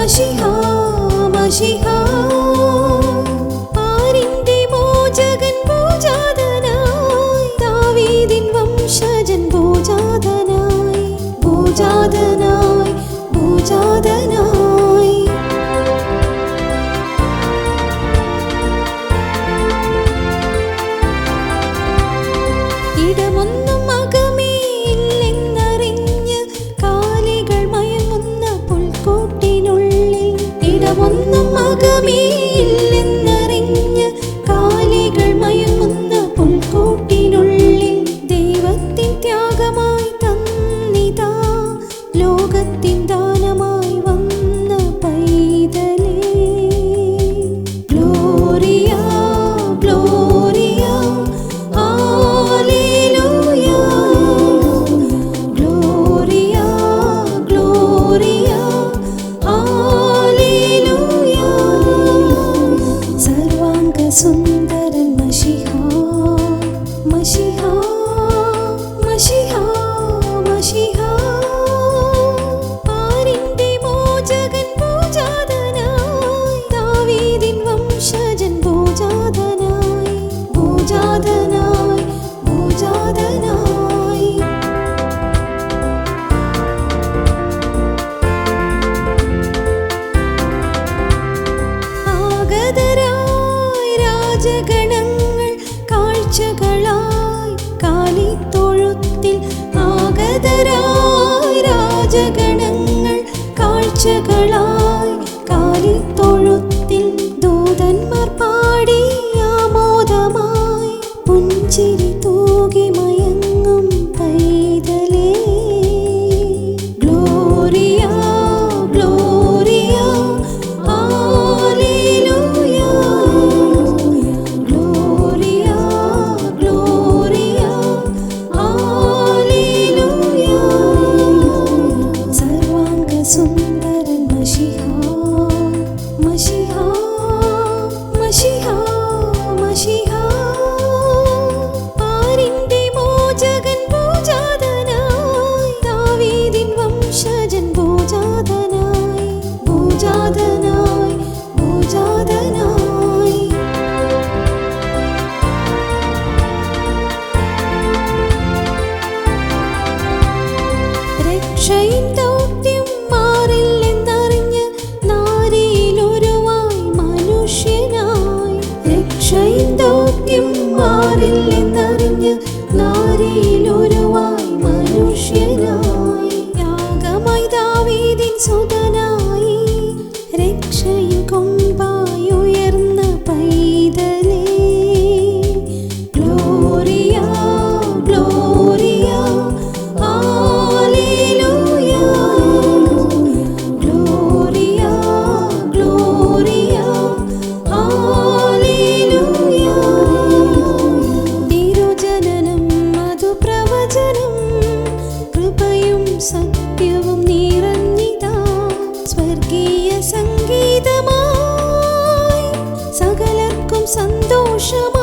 Mshiha മശിഹാ ആരിന്റെ മോചകൻ ഭോജാതനായി ദാവീദിൻ വംശജൻ ഭോജാതനായി ഭോജാതനായി ഭോജാതനായി ഇടമൊന്നും അകമേ ഇല്ലെന്നറിഞ്ഞ് കാലികൾ മയങ്ങുന്ന പുൽക്കൂട്ടിനുള്ളിൽ ഇടമൊന്നും അകമേ ഇല്ലെന്നറിഞ്ഞ് കാലികൾ മയങ്ങുന്ന പുൽക്കൂട്ടിനുള്ളിൽ ദൈവത്തിൻ ത്യാഗമായി തന്നിതാ ലോകത്തിൻ ദാനമായി വന്ന പൈതലേ gloria gloria hallelujah gloria gloria hallelujah സർവാംഗ സുന്ദരൻ മശിഹാ മശിഹാ മശിഹാ മശിഹാ ആരിന്റെ മോചകൻ ഭോജാതനായി ദാവീദിൻ വംശജൻ ഭോജാതനായി ഭോജാതനായി ഭോജാതനായി ആഗതരായി രാജഗണങ്ങൾ കാഴ്ചകളായി കാലിത്തൊഴുത്തിൽ ആഗതരായി രാജഗണങ്ങൾ കാഴ്ചകളായി കാലിത്തൊഴുത്തിൽ ദൂതന്മാർ പാടി ആമോദമായി പുഞ്ചിരി തൂകി മയങ്ങും പൈതലേ gloria gloria hallelujah gloria gloria hallelujah സർവാംഗ സുന്ദരൻ മശിഹാ മശിഹാ മശിഹാ മശിഹാ ആരിന്റെ മോചകൻ ഭോജാതനായി ദാവീദിൻ വംശജൻ ഭോജാതനായി ഭോജാതനായി ഭോജാതനായി രക്ഷയിൻ ദൗത്യം മാറില്ലെന്നറിഞ്ഞ് നാരിയിലൊരുവായി മനുഷ്യനായി രക്ഷയിൻ ദൗത്യം മാറില്ലെന്നറിഞ്ഞ് നാരിയിലൊരുവായി മനുഷ്യനായി യാഗമായി ദാവീദിൻ സുതനായി രക്ഷയിൻ കൊമ്പായി ഉയർന്ന പൈതലേ gloria gloria hallelujah gloria gloria hallelujah തിരുജനനം മധുപ്രവചനം കൃപയും സത്യവും നിറഞ്ഞിതാ സ്വർഗീയ സംഗീതമായി സകലർക്കും സന്തോഷമായി